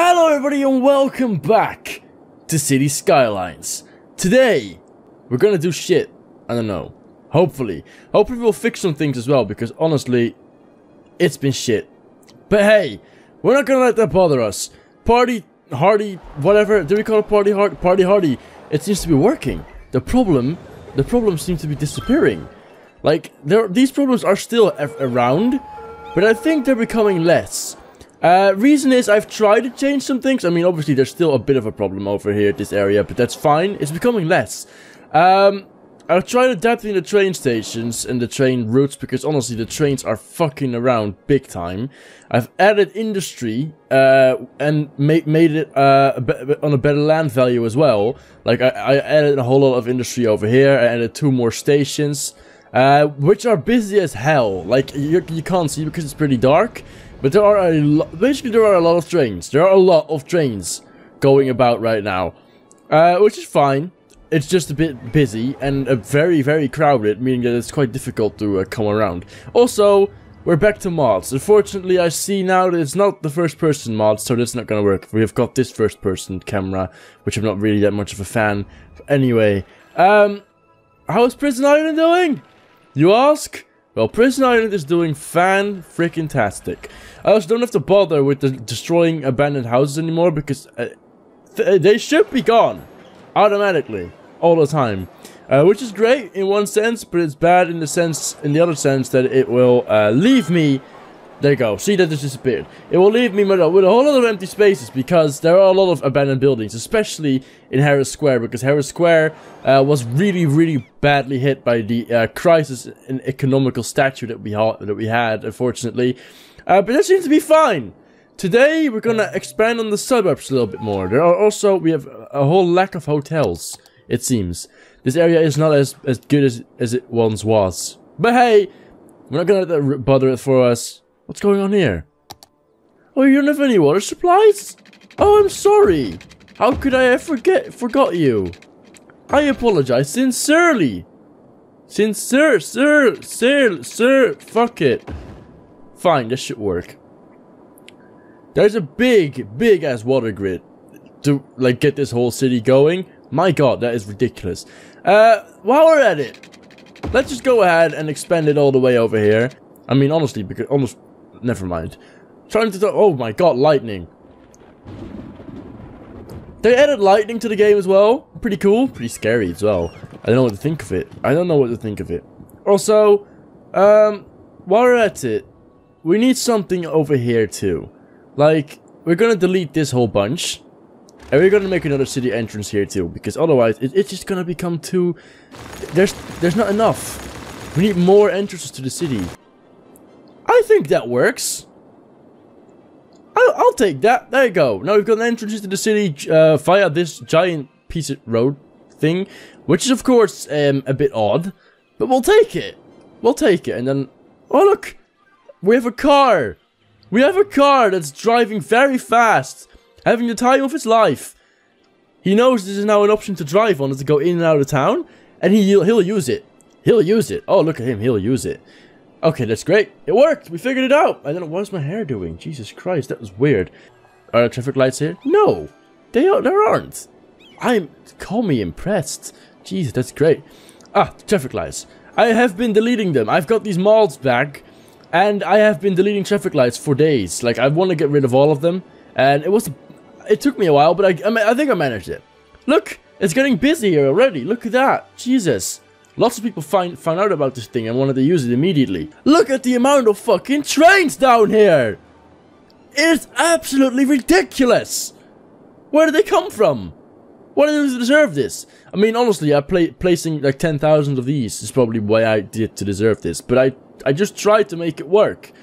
Hello everybody and welcome back to City Skylines. Today, we're gonna do shit. I don't know. Hopefully we'll fix some things as well, because honestly, it's been shit. But hey, we're not gonna let that bother us. Party hardy, whatever, do we call it party hard? Party hardy. It seems to be working. The problem seems to be disappearing. Like, these problems are still around, but I think they're becoming less. Reason is I've tried to change some things. I mean, obviously there's still a bit of a problem over here at this area, but that's fine. It's becoming less. I've tried adapting the train stations and the train routes, because honestly the trains are fucking around big time. I've added industry and made it on a better land value as well. Like I added a whole lot of industry over here. I added 2 more stations, which are busy as hell. Like you can't see because it's pretty dark. But there are basically there are a lot of trains. There are a lot of trains going about right now, which is fine. It's just a bit busy and very, very crowded, meaning that it's quite difficult to come around. Also, we're back to mods. Unfortunately, I see now that it's not the first-person mod, so that's not gonna work. We have got this first-person camera, which I'm not really that much of a fan. Anyway, how's Prison Island doing? You ask? Well, Prison Island is doing fan-freaking-tastic. I also don't have to bother with destroying abandoned houses anymore, because they should be gone automatically all the time, which is great in one sense, but it's bad in the other sense that it will leave me. There you go. See, that just disappeared. It will leave me with a whole lot of empty spaces, because there are a lot of abandoned buildings, especially in Harris Square, because Harris Square was really, really badly hit by the crisis in economical stature that we had, unfortunately. But that seems to be fine. Today, we're gonna expand on the suburbs a little bit more. We have a whole lack of hotels, it seems. This area is not as good as it once was. But hey, we're not gonna let that bother it for us. What's going on here? Oh, you don't have any water supplies? Oh, I'm sorry. How could I have forgot you? I apologize sincerely. Sir, fuck it. Fine, this should work. There's a big ass water grid to like get this whole city going. My god, that is ridiculous. While we're at it, let's just go ahead and expand it all the way over here. I mean, honestly, because almost never mind. Trying to oh my god, lightning. They added lightning to the game as well. Pretty cool, pretty scary as well. I don't know what to think of it. Also, while we're at it, we need something over here too. Like, we're gonna delete this whole bunch, and we're gonna make another city entrance here too, because otherwise it's just gonna become too. There's not enough. We need more entrances to the city. I think that works. I'll take that. There you go. Now we've got entrances to the city via this giant piece of road thing, which is of course a bit odd, but we'll take it. We'll take it. And then, oh look, we have a car. We have a car that's driving very fast, having the time of his life. He knows this is now an option to drive on, to go in and out of town, and he'll use it. He'll use it. Oh, look at him. He'll use it. Okay, that's great. It worked. We figured it out. I don't know. What's my hair doing? Jesus Christ, that was weird. Are there traffic lights here? No, there aren't. Call me impressed. Jesus, that's great. Ah, traffic lights. I have been deleting them. I've got these mods back, and I have been deleting traffic lights for days. Like, I want to get rid of all of them, and it took me a while, but I think I managed it. Look, it's getting busy here already. Look at that. Jesus. Lots of people found out about this thing and wanted to use it immediately. Look at the amount of fucking trains down here! It's absolutely ridiculous! Where did they come from? Why do they deserve this? I mean, honestly, placing like 10,000 of these is probably why I did to deserve this, but I just tried to make it work.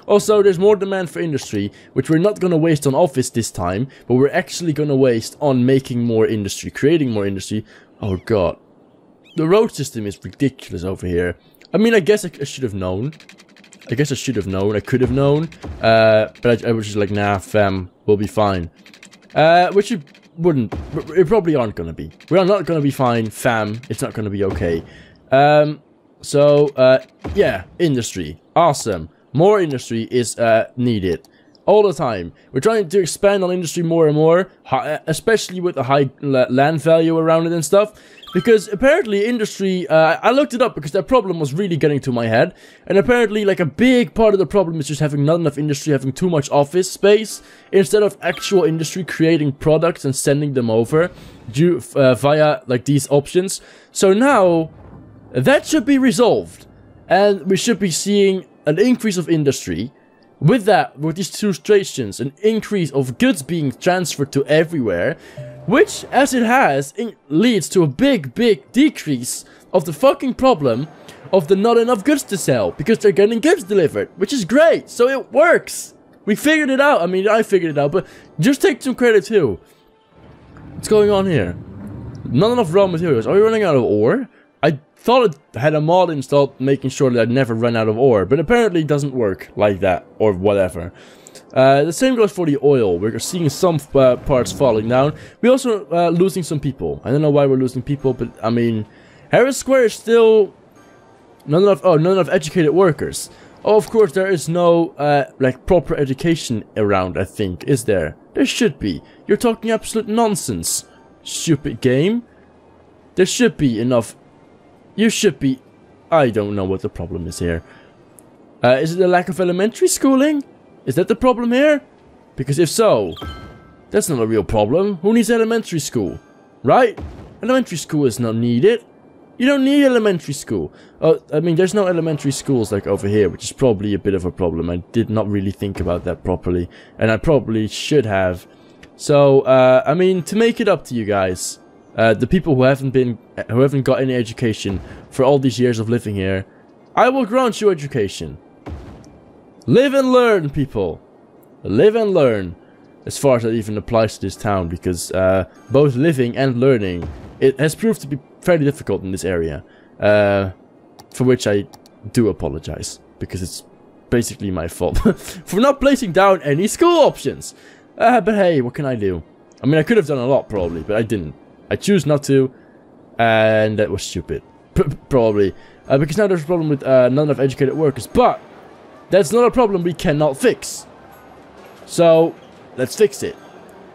Also, there's more demand for industry, which we're not gonna waste on office this time, but we're actually gonna waste on making more industry, creating more industry. Oh god. The road system is ridiculous over here. I mean, I guess I should have known. I could have known. But I was just like, nah, fam, we'll be fine. Which you wouldn't. We probably aren't gonna be. We are not gonna be fine, fam. It's not gonna be okay. Yeah, industry. Awesome. More industry is needed. all the time. We're trying to expand on industry more and more, especially with the high land value around it and stuff. Because apparently industry, I looked it up because that problem was really getting to my head. And apparently like a big part of the problem is just having not enough industry, having too much office space. Instead of actual industry creating products and sending them over via like these options. So now, that should be resolved. And we should be seeing an increase of industry. With that, with these two stations, an increase of goods being transferred to everywhere, which, as it has, leads to a big decrease of the fucking problem of the not enough goods to sell, because they're getting goods delivered, which is great, so it works! We figured it out, I mean, I figured it out, but just take some credit too. What's going on here? Not enough raw materials. Are we running out of ore? I thought it had a mod installed making sure that I'd never run out of ore, but apparently it doesn't work like that, or whatever. The same goes for the oil. We're seeing some parts falling down. We're also losing some people. I don't know why we're losing people, but I mean, Harris Square is still not enough educated workers. Oh, of course, there is no like proper education around, I think, is there? There should be. You're talking absolute nonsense, stupid game. There should be enough. You should be... I don't know what the problem is here. Is it the lack of elementary schooling? Is that the problem here? Because if so, that's not a real problem. Who needs elementary school? Right? Elementary school is not needed. You don't need elementary school. I mean, there's no elementary schools like over here, which is probably a bit of a problem. I did not really think about that properly. And I probably should have. So, I mean, to make it up to you guys... the people who haven't got any education for all these years of living here, I will grant you education. Live and learn, people. Live and learn. As far as that even applies to this town, because both living and learning, it has proved to be fairly difficult in this area. For which I do apologize, because it's basically my fault for not placing down any school options. But hey, what can I do? I mean, I could have done a lot probably, but I didn't. I choose not to, and that was stupid, probably, because now there's a problem with not enough educated workers, but that's not a problem we cannot fix. So, let's fix it,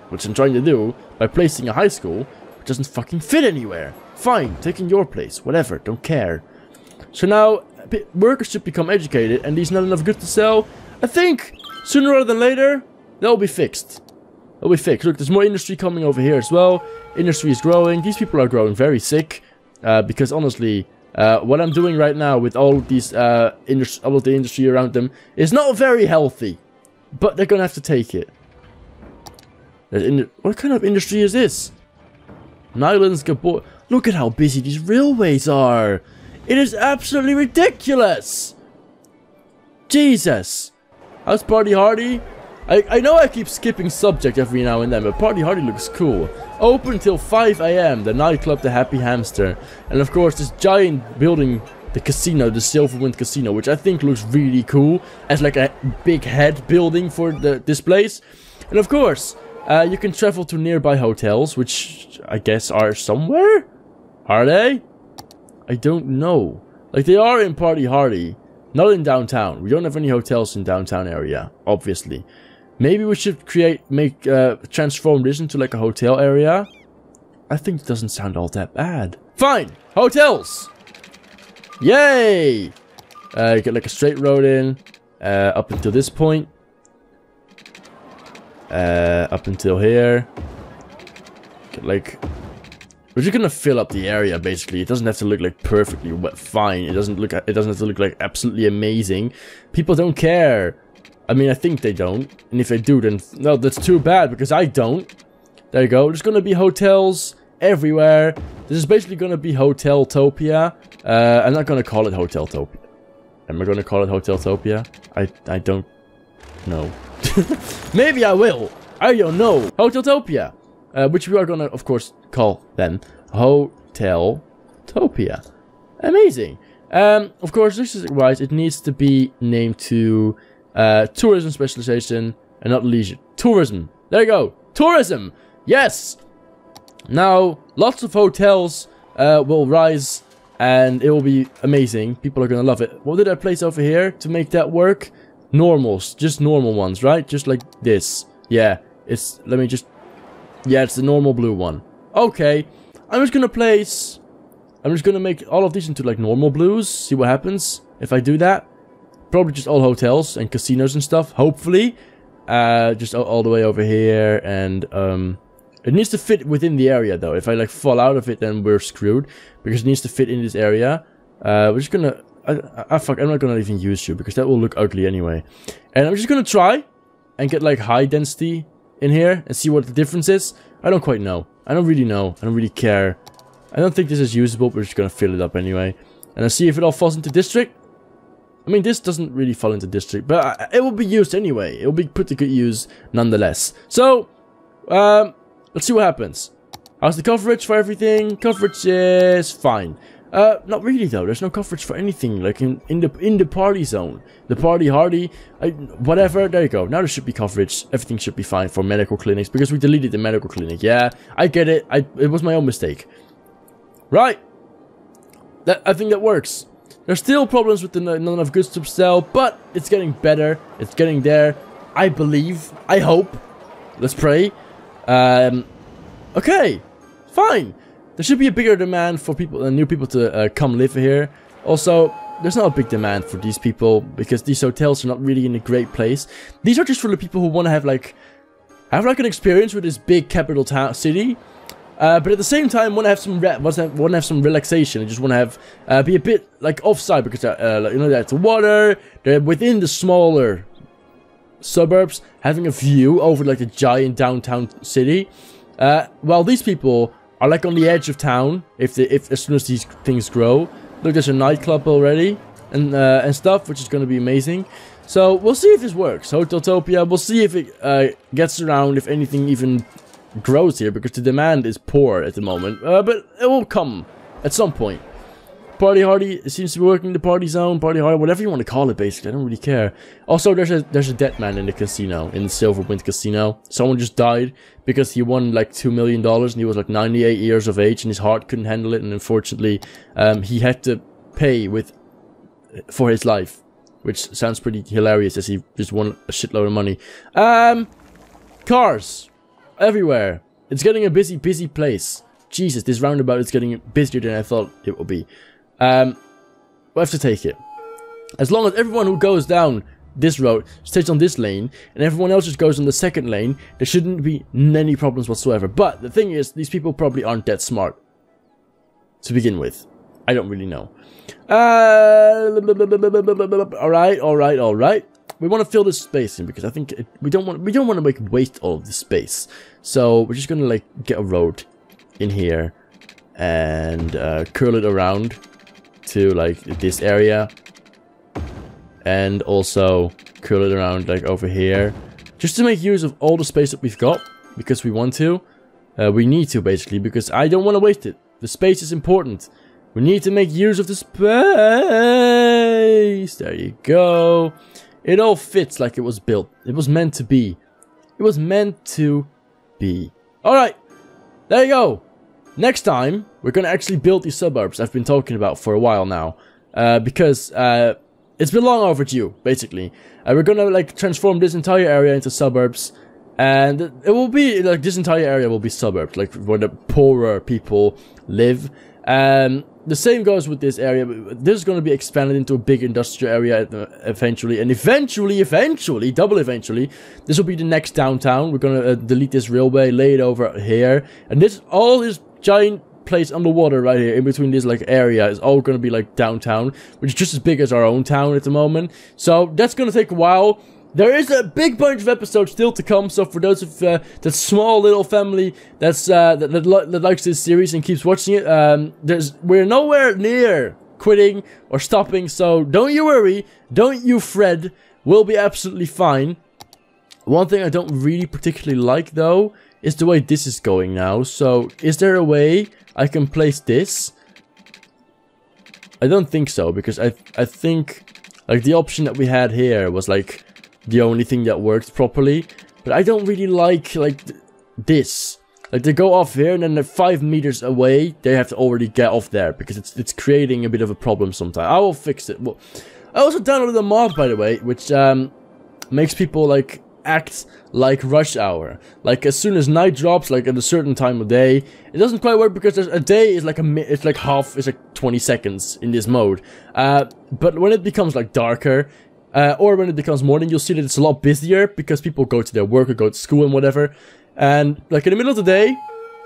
which I'm trying to do by placing a high school which doesn't fucking fit anywhere. Fine, taking your place, whatever, don't care. So now, workers should become educated, and these not enough goods to sell. I think, sooner rather than later, they'll be fixed. It'll be fixed. Look, there's more industry coming over here as well. Industry is growing. These people are growing very sick. Because honestly, what I'm doing right now with all of these, all of the industry around them is not very healthy. But they're gonna have to take it. What kind of industry is this? Nyland's Gabor. Look at how busy these railways are. It is absolutely ridiculous. Jesus. How's Party Hardy? I know I keep skipping subject every now and then, but Party Hardy looks cool. Open till 5 AM, the nightclub, the Happy Hamster. And of course, this giant building, the casino, the Silverwind Casino, which I think looks really cool. As like a big head building for this place. And of course, you can travel to nearby hotels, which I guess are somewhere? Are they? I don't know. Like, they are in Party Hardy, not in downtown. We don't have any hotels in downtown area, obviously. Maybe we should transform this into like a hotel area. I think it doesn't sound all that bad. Fine! Hotels! Yay! Get like a straight road in, up until this point. Up until here. Get like... We're just gonna fill up the area, basically. It doesn't have to look like perfectly fine. It doesn't have to look like absolutely amazing. People don't care. I mean, I think they don't. And if they do, then... No, that's too bad, because I don't. There you go. There's gonna be hotels everywhere. This is basically gonna be Hoteltopia. I'm not gonna call it Hoteltopia. Am I gonna call it Hoteltopia? I don't know. Maybe I will. I don't know. Hoteltopia. Which we are gonna, of course, call then Hoteltopia. Amazing. Of course, this is wise. It needs to be named to tourism specialization and not leisure. Tourism. There you go. Tourism. Yes. Now, lots of hotels will rise, and it will be amazing. People are gonna love it. What did I place over here to make that work? Normals, just normal ones, right? Just like this. Yeah, it's, let me just, yeah, it's the normal blue one. Okay, I'm just gonna make all of these into like normal blues, see what happens if I do that. Probably just all hotels and casinos and stuff, hopefully. Just all the way over here, and it needs to fit within the area though. If I like fall out of it, then we're screwed, because it needs to fit in this area. We're just gonna, fuck, I'm not gonna even use you, because that will look ugly anyway. And I'm just gonna try and get like high density in here and see what the difference is. I don't quite know. I don't really know. I don't really care. I don't think this is usable, but we're just gonna fill it up anyway. And I'll see if it all falls into district. I mean, this doesn't really fall into district, but it will be used anyway. It will be put to good use nonetheless. So, let's see what happens. How's the coverage for everything? Coverage is fine. Not really though. There's no coverage for anything. Like in the party zone, the party hardy, whatever. There you go. Now there should be coverage. Everything should be fine for medical clinics because we deleted the medical clinic. Yeah, I get it. It was my own mistake. Right. I think that works. There's still problems with the not enough goods to sell, but it's getting better. It's getting there. I believe. I hope. Let's pray. Okay. Fine. There should be a bigger demand for people, new people to come live here. Also, there's not a big demand for these people because these hotels are not really in a great place. These are just for the people who want to have like an experience with this big capital town city. But at the same time, want to have some relaxation. And just want to have be a bit like offside because like, you know, that's water. They're within the smaller suburbs, having a view over like the giant downtown city. While these people are like on the edge of town. If as soon as these things grow, look, there's a nightclub already and stuff, which is going to be amazing. So we'll see if this works. Hoteltopia. We'll see if it gets around, if anything even grows here, because the demand is poor at the moment, but it will come at some point. Party hardy, it seems to be working. The party zone, party hardy, whatever you want to call it, basically. I don't really care. Also, there's a dead man in the casino, in the Silverwind Casino. Someone just died because he won like $2 million and he was like 98 years of age and his heart couldn't handle it, and unfortunately he had to pay for his life, which sounds pretty hilarious as he just won a shitload of money. Cars everywhere. It's getting a busy place. Jesus, this roundabout is getting busier than I thought it would be. We'll have to take it. As long as everyone who goes down this road stays on this lane, and everyone else just goes on the second lane, there shouldn't be any problems whatsoever. But the thing is, these people probably aren't that smart to begin with. I don't really know. Alright. We want to fill this space in because I think we don't want to like waste all of this space. So we're just gonna like get a road in here and curl it around to like this area, and also curl it around like over here, just to make use of all the space that we've got, because we want to. We need to, basically, because I don't want to waste it. The space is important. We need to make use of the space. There you go. It all fits like it was built. It was meant to be. It was meant to be. Alright. There you go. Next time, we're going to actually build these suburbs I've been talking about for a while now. Because it's been long overdue, basically. We're going to like transform this entire area into suburbs. And it will be, like, this entire area will be suburbs, like, where the poorer people live. The same goes with this area. This is going to be expanded into a big industrial area eventually. And eventually, double eventually, this will be the next downtown. We're going to delete this railway, lay it over here. And all this giant place underwater right here, in between this, like, area, is all going to be, like, downtown. Which is just as big as our own town at the moment. So, that's going to take a while. There is a big bunch of episodes still to come, so for those of that small little family that likes this series and keeps watching it, we're nowhere near quitting or stopping, so don't you worry, don't you fret, we'll be absolutely fine. One thing I don't really particularly like, though, is the way this is going now. So, is there a way I can place this? I don't think so, because I think, like, the option that we had here was, like, the only thing that works properly. But I don't really like this. Like, they go off here and then they're 5 meters away. They have to already get off there because it's creating a bit of a problem sometimes. I will fix it. Well, I also downloaded a mod, by the way, which makes people like act like rush hour. Like as soon as night drops, like at a certain time of day, it doesn't quite work because there's a day is like it's like 20 seconds in this mode. But when it becomes like darker, or when it becomes morning, you'll see that it's a lot busier because people go to their work or go to school and whatever. And like in the middle of the day,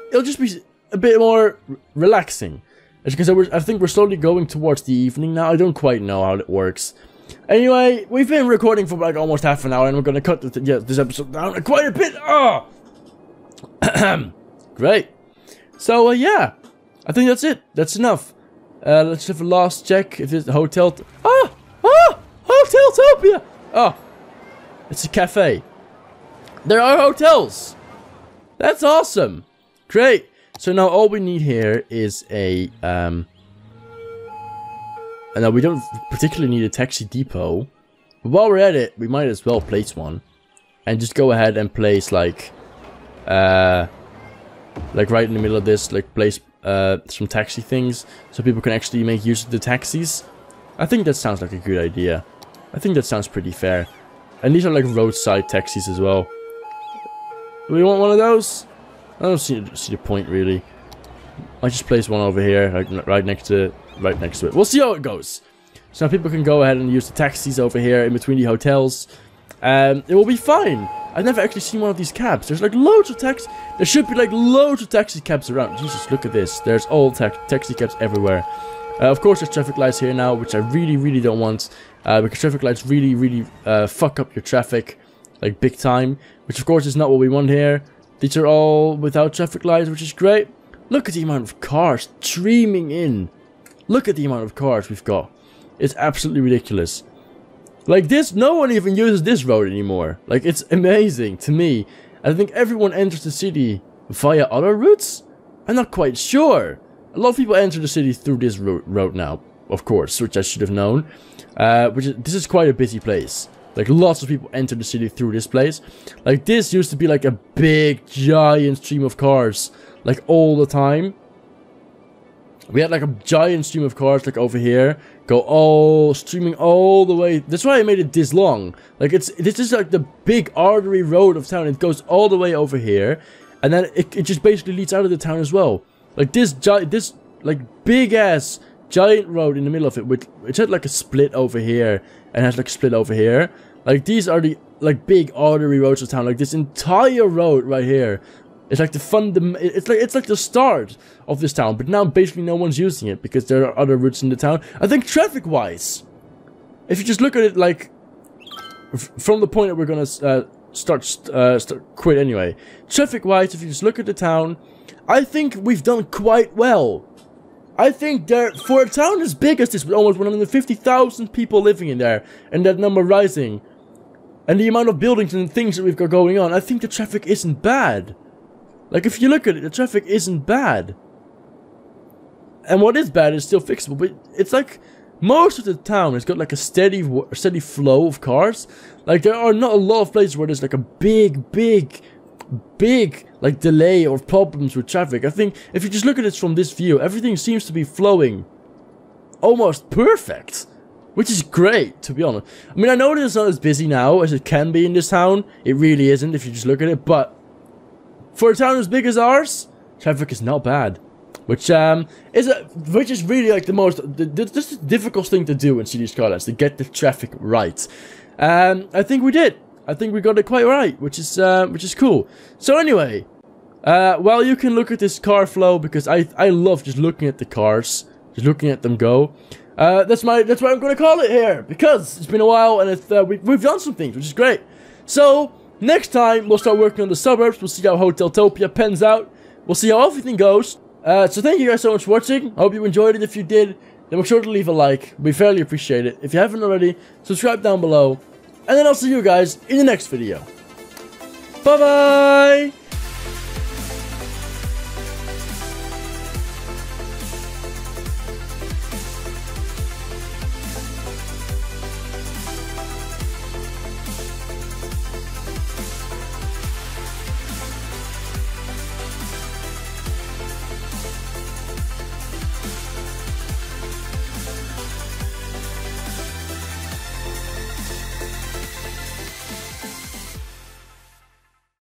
it'll just be a bit more relaxing. As you can see, I think we're slowly going towards the evening now. I don't quite know how it works. Anyway, we've been recording for like almost half an hour, and we're gonna cut this episode down quite a bit. Oh, great. So yeah, I think that's it. That's enough. Let's have a last check. If it's a hotel, Hoteltopia. Oh, it's a cafe. There are hotels. That's awesome. Great. So now all we need here is a and now we don't particularly need a taxi depot. But while we're at it, we might as well place one. And just go ahead and place like right in the middle of this, like place some taxi things. So people can actually make use of the taxis. I think that sounds like a good idea. I think that sounds pretty fair. And these are like roadside taxis as well. Do we want one of those? I don't see the point really. I just place one over here, like, right next to it. We'll see how it goes. So now people can go ahead and use the taxis over here in between the hotels. It will be fine. I've never actually seen one of these cabs. There's like loads of taxi. There should be like loads of taxi cabs around. Jesus, look at this. There's all taxi cabs everywhere. Of course, there's traffic lights here now, which I really don't want. Because traffic lights really fuck up your traffic, like big time. Which of course is not what we want here. These are all without traffic lights, which is great. Look at the amount of cars streaming in. Look at the amount of cars we've got. It's absolutely ridiculous. Like this, no one even uses this road anymore. Like, it's amazing to me. I think everyone enters the city via other routes? I'm not quite sure. A lot of people enter the city through this road now, of course, which I should have known. This is quite a busy place. Like, lots of people enter the city through this place. Like, this used to be like a big, giant stream of cars. Like, all the time. We had like a giant stream of cars, like over here. Streaming all the way. That's why I made it this long. Like, this is like the big artery road of town. It goes all the way over here. And then it just basically leads out of the town as well. Like, this like, big-ass giant road in the middle of it, which had like a split over here. And has like a split over here. Like, these are the like big artery roads of town. Like, this entire road right here. It's like it's like the start of this town, but now basically no one's using it because there are other routes in the town. I think traffic-wise, if you just look at it like from the point that we're gonna start quit anyway. Traffic-wise, if you just look at the town, I think we've done quite well. I think for a town as big as this, with almost 150,000 people living in there, and that number rising, and the amount of buildings and things that we've got going on, I think the traffic isn't bad. Like, if you look at it, the traffic isn't bad. And what is bad is still fixable, but it's like, most of the town has got like a steady flow of cars. Like, there are not a lot of places where there's like a big, like, delay or problems with traffic. I think, if you just look at it from this view, everything seems to be flowing almost perfect. Which is great, to be honest. I mean, I know that it's not as busy now as it can be in this town. It really isn't, if you just look at it, but for a town as big as ours, traffic is not bad, which is really like the difficult thing to do in City Skylines, to get the traffic right. I think we did. I think we got it quite right, which is cool. So anyway, well, you can look at this car flow because I love just looking at the cars, just looking at them go. That's what I'm gonna call it here, because it's been a while and we've done some things, which is great. So next time, we'll start working on the suburbs. We'll see how Hoteltopia pans out. We'll see how everything goes. So thank you guys so much for watching. I hope you enjoyed it. If you did, then make sure to leave a like. We fairly appreciate it. If you haven't already, subscribe down below. And then I'll see you guys in the next video. Bye-bye!